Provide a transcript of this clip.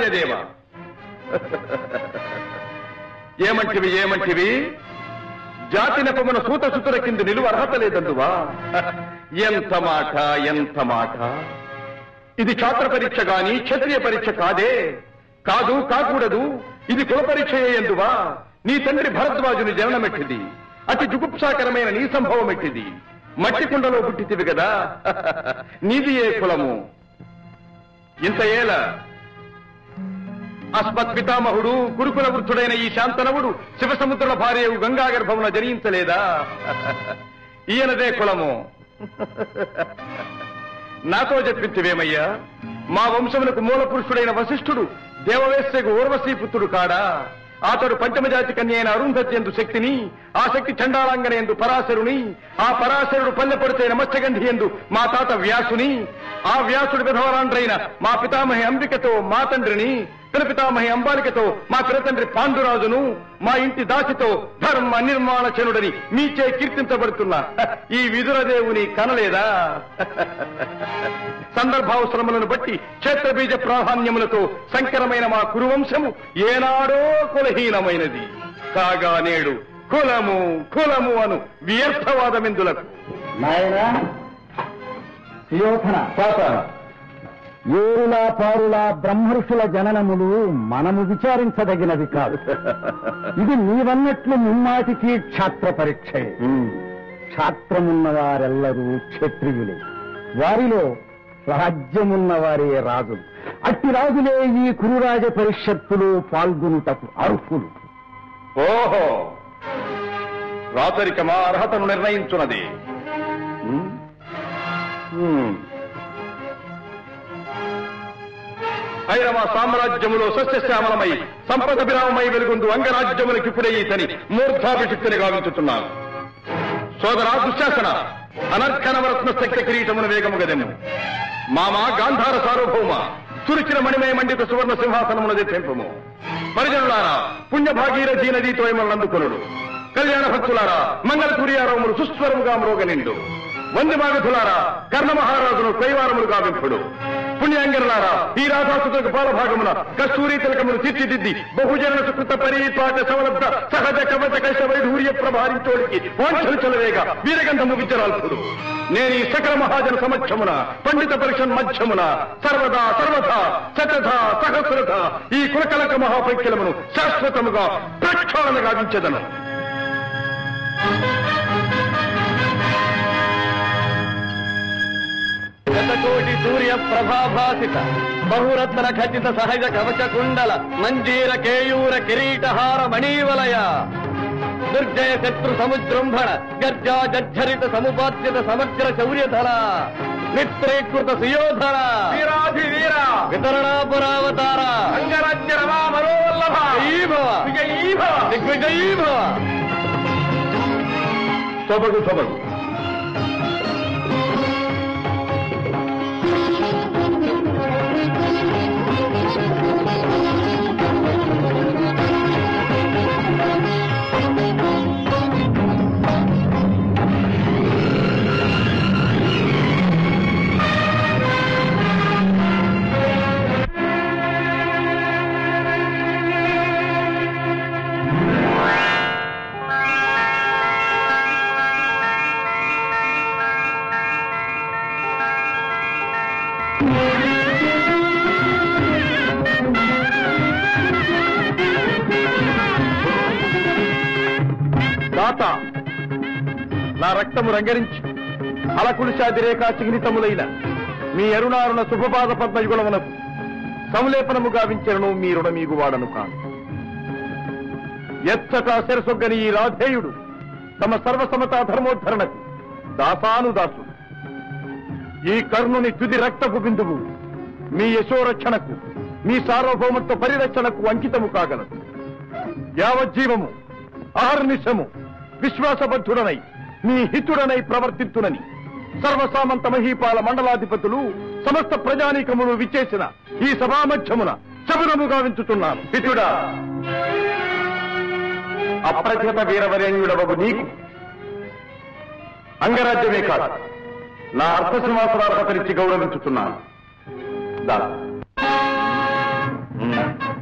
ఆచార్యదేవ ఏమంటివి జాతి నెపమున సూతసుతుల కింద నిలువ అర్హత లేదందువా? ఎంత మాట! ఇది ఛాత్ర పరీక్ష గాని క్షత్రియ పరీక్ష కాదే. కాకూడదు. ఇది కుల పరీక్ష ఎందువా? నీ తండ్రి భరద్వాజుని జననమెట్టిది. అతి జుగుప్సాకరమైన నీ సంభవం ఎట్టిది. మట్టి కుండలో పుట్టితివి కదా. నీది ఏ కులము? ఇంత ఏల అస్మత్ పితామహుడు గురుకుల వృద్ధుడైన ఈ శాంతనవుడు శివసముద్రుల భార్యవు గంగా గర్భమున జనించలేదా? ఈయనదే కులము. నాతో చెప్పించివేమయ్యా? మా వంశములకు మూల పురుషుడైన వశిష్ఠుడు దేవవేశ్యకు ఊర్వశీపుత్రుడు కాడా? అతడు పంచమజాతి కన్య అయిన అరుంధతి ఎందు శక్తిని, ఆ శక్తి చండాళాంగన ఎందు పరాశరుని, ఆ పరాశరుడు పల్లెపడితైన మత్స్యగంధి ఎందు మా తాత వ్యాసుని, ఆ వ్యాసుడు విధవరాండ్రైన మా పితామహి అంబికతో మా తండ్రిని, పితామహి అంబాలికతో మా పిరతండ్రి పాండురాజును, మా ఇంటి దాసితో ధర్మ నిర్మాణచనుడని మీచే కీర్తించబడుతున్నా ఈ విదురదేవుని కనలేదా? సందర్భావసరములను బట్టి క్షేత్రబీజ ప్రాధాన్యములతో సంకరమైన మా కురువంశము ఏనాడో కులహీనమైనది కాగా నేడు కులము అను వ్యర్థవాదమెందులకు. నాయనా సుయోధన, ఏరులా పారులా బ్రహ్మర్షుల జననములు మనము విచారించదగినవి కాదు. ఇది నీవన్నట్లు ముమ్మాటికి క్షాత్ర పరీక్షే. క్షాత్రమున్న వారెల్లరూ క్షత్రియులే. వారిలో రాజ్యమున్న వారే రాజులు. అట్టి రాజులే ఈ కురురాజ పరిషత్తులో పాల్గొనుటకు అర్హులు. ఓహో, రాచరికమా అర్హతను నిర్ణయించున్నది. అయిన మా సామ్రాజ్యములో సస్యశ్యామలమై సంపద విరామమై వెలుగొందు అంగరాజ్యములకి ఇప్పుడేతని మూర్ధాభిషిక్తిని గావించుతున్నాను. సోదరా దుశ్శాసన, అనర్ఘనవరత్న శక్తి కిరీటమున వేగము గదెము. మామా గాంధార సార్వభౌమ, తురిచిన మణిమయ మండిత సువర్ణ సింహాసనమునది తెంపము. పరిజనులారా, పుణ్యభాగీరథీ నదీతో ఎమలందుకొనుడు. కళ్యాణ భక్తులారా, మంగళ సూర్యారవములు సుస్వరముగా మ్రోగనిండు. వందిమాగధులారా, కర్ణ మహారాజును కైవారములు గావింపుడు. పుణ్యాంగరులారా, ఈ రాధాసుతులకు పాలభాగమున కస్తూరి తిలకమును తీర్చిదిద్ది బహుజన సుకృత పరిపాట సవలబ్ధ సహజ కవచ కైశ వైఢూర్య ప్రభారించోడికి వాంఛలు చలవేగా వీరగంధము విచరాల్పుడు. నేను ఈ సకల మహాజన సమక్షమున పండిత పరిషన్ మధ్యమున సర్వదా శతథ సహస్రథ ఈ కులకలక మహాపైక్యలమును శాశ్వతముగా ప్రక్షాళన గావించెదను. శతకోటి సూర్య ప్రభాభాసిత బహురత్న ఖచ్చిత సహజ కవచ కుండల మంజీర కేయూర కిరీటహార మణీవలయ దుర్జయ శత్రు సముజృంభణ గర్జా జర్జరిత సముపాద్యత సమగ్ర శౌర్యధర మిత్రీకృత సుయోధన వీరాధివీర వితరణాపురావతార అంగరాజ్య రమా మనోవల్లభ విజయీభవ దిగ్విజయీభవ. సొబగు దాత, నా రక్తము రంగరించి అలకులుషాదిరేఖా చిహ్నితములైన మీ అరుణారుణ శుభపాద పద్మయుగులమునకు సంలేపనము గావించను మీ రుణమీగు వాడను కాను. ఎచ్చటా శిరసొగ్గని ఈ రాధేయుడు తమ సర్వసమతా ధర్మోద్ధరణకు దాసానుదాసుడు. ఈ కర్ణుని తుది రక్తపు బిందువు మీ యశోరక్షణకు, మీ సార్వభౌమత్వ పరిరక్షణకు అంకితము కాగలదు. యావజ్జీవము అహర్నిశము విశ్వాసబద్ధుడనై మీ హితుడనై ప్రవర్తిత్తునని సర్వసామంత మహీపాల మండలాధిపతులు సమస్త ప్రజానీకములు విచ్చేసిన ఈ సభామధ్యమున శబరము గావించుతున్నాను. హితుడా, అప్రఖ్యత వీరవరేణ్యుడవగు నీకు అంగరాజ్యమే కాదు, నా అర్థసింహాసనార్హతనిచ్చి గౌరవించుతున్నాను. ఉమ్.